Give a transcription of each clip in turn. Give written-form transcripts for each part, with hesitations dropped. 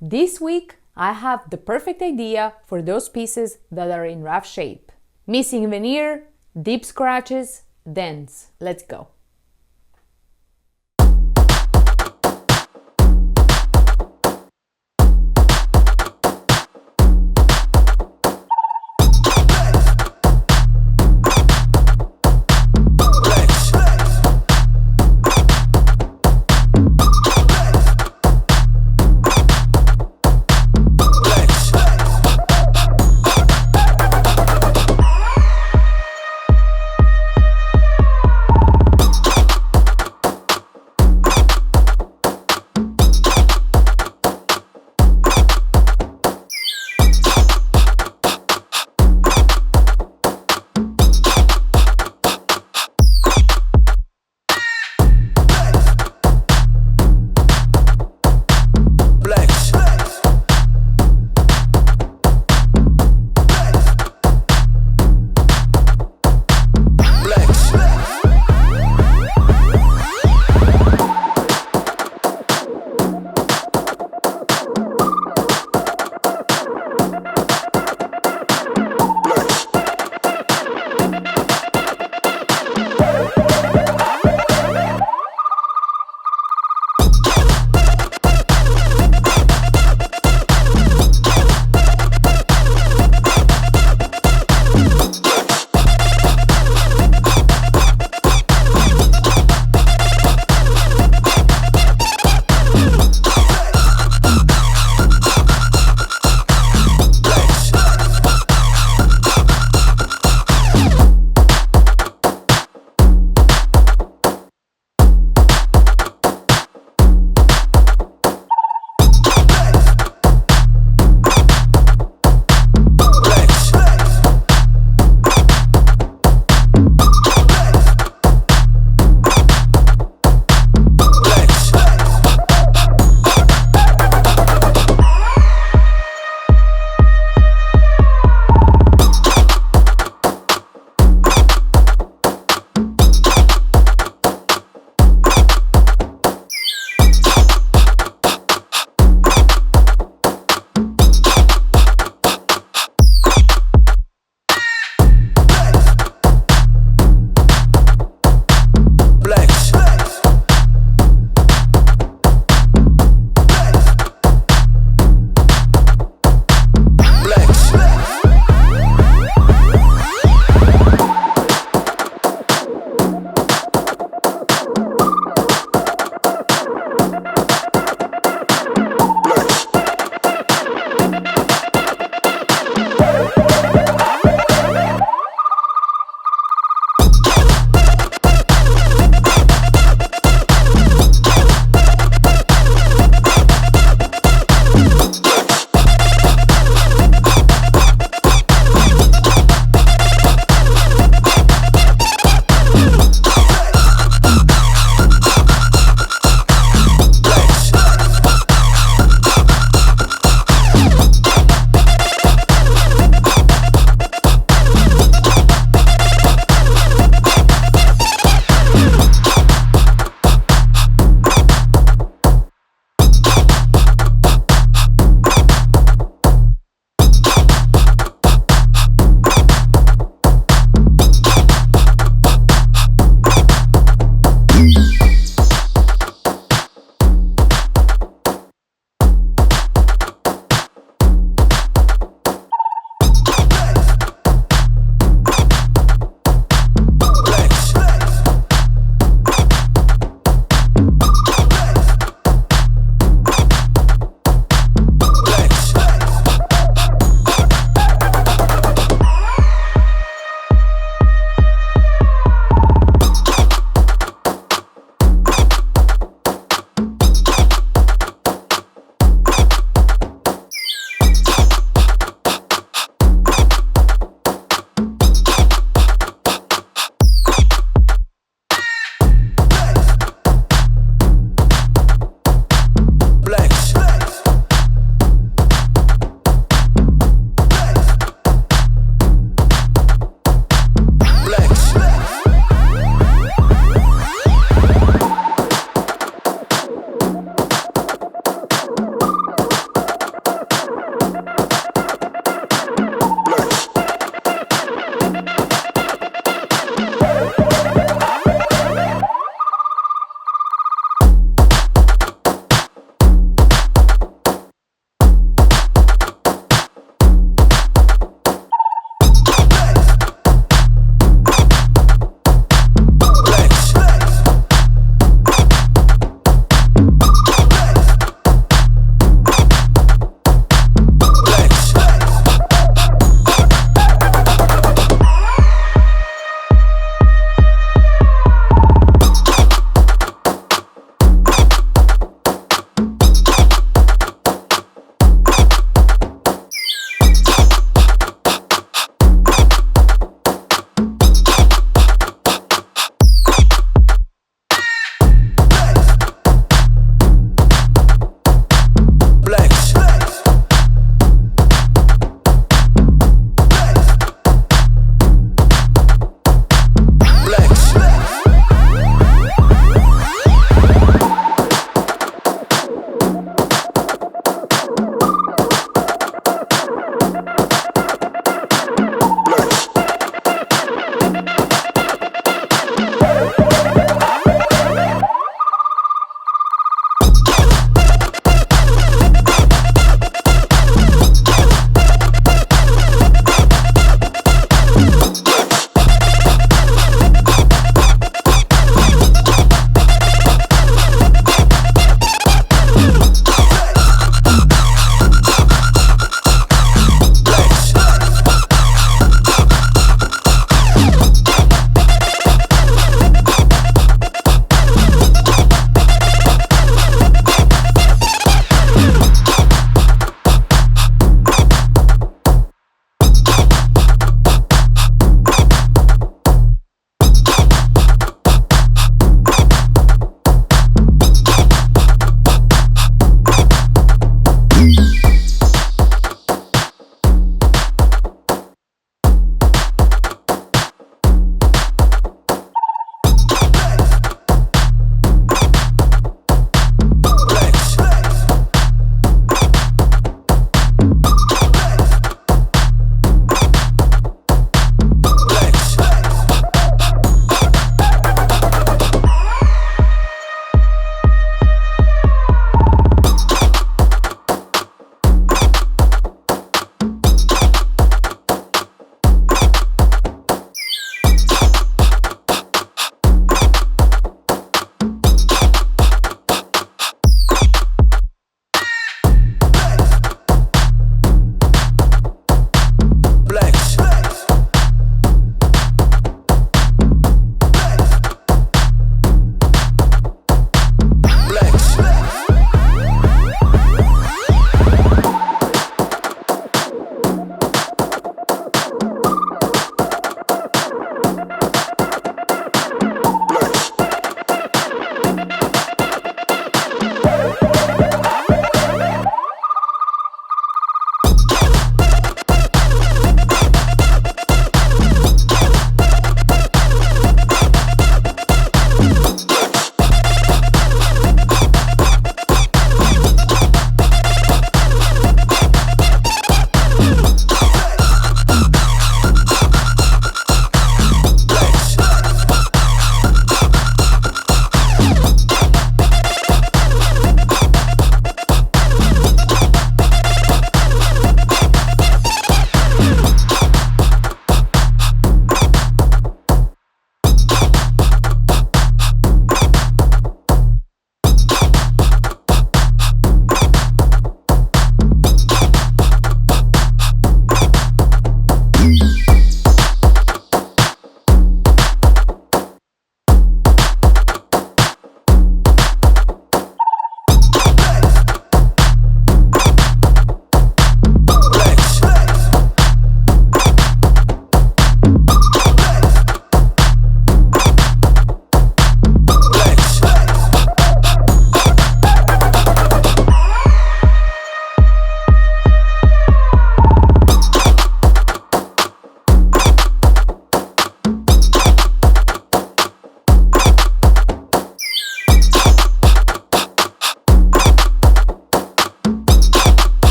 This week, I have the perfect idea for those pieces that are in rough shape. Missing veneer, deep scratches, dents. Let's go.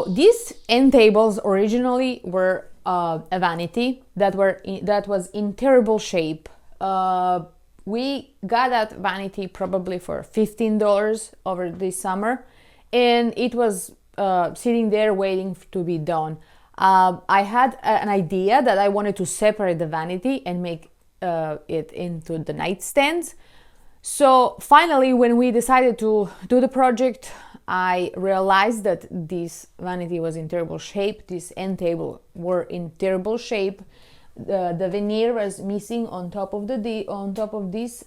So these end tables originally were a vanity that was in terrible shape. We got that vanity probably for $15 over this summer, and it was sitting there waiting to be done. I had an idea that I wanted to separate the vanity and make it into the nightstands. So finally, when we decided to do the project, I realized that this vanity was in terrible shape. This end table were in terrible shape. The veneer was missing on top of this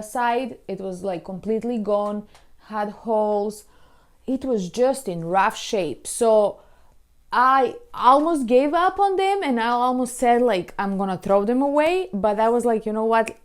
side. It was like completely gone, had holes. It was just in rough shape. So I almost gave up on them, and I almost said like I'm gonna throw them away, but I was like, you know what,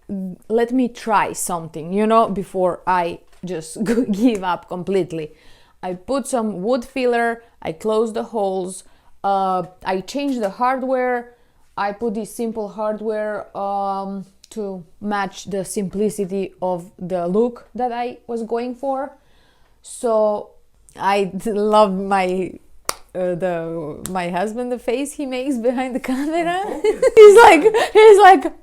let me try something, before I just give up completely. I put some wood filler, I closed the holes, I changed the hardware. I put this simple hardware to match the simplicity of the look that I was going for. So I love my husband, the face he makes behind the camera. he's like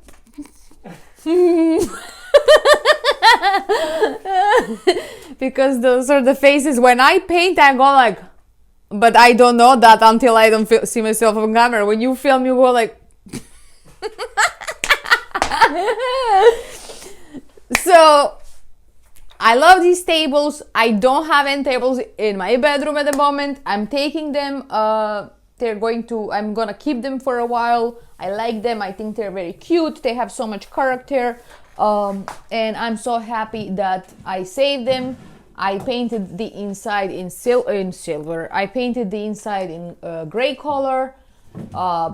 because those are the faces when I paint. I go like, but I don't know that until I don't see myself on camera. When you film, you go like so I love these tables. I don't have end tables in my bedroom at the moment. I'm taking them. I'm gonna keep them for a while. I like them. I think they're very cute. They have so much character. And I'm so happy that I saved them. I painted the inside in silver. I painted the inside in gray color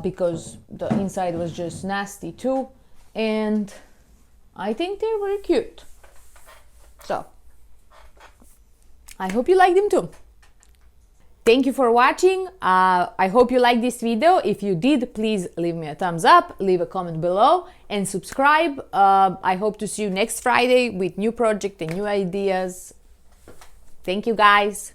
because the inside was just nasty too. And I think they're very cute. So, I hope you like them too. Thank you for watching. I hope you liked this video. If you did, please leave me a thumbs up, leave a comment below, and subscribe. I hope to see you next Friday with new project and new ideas. Thank you, guys.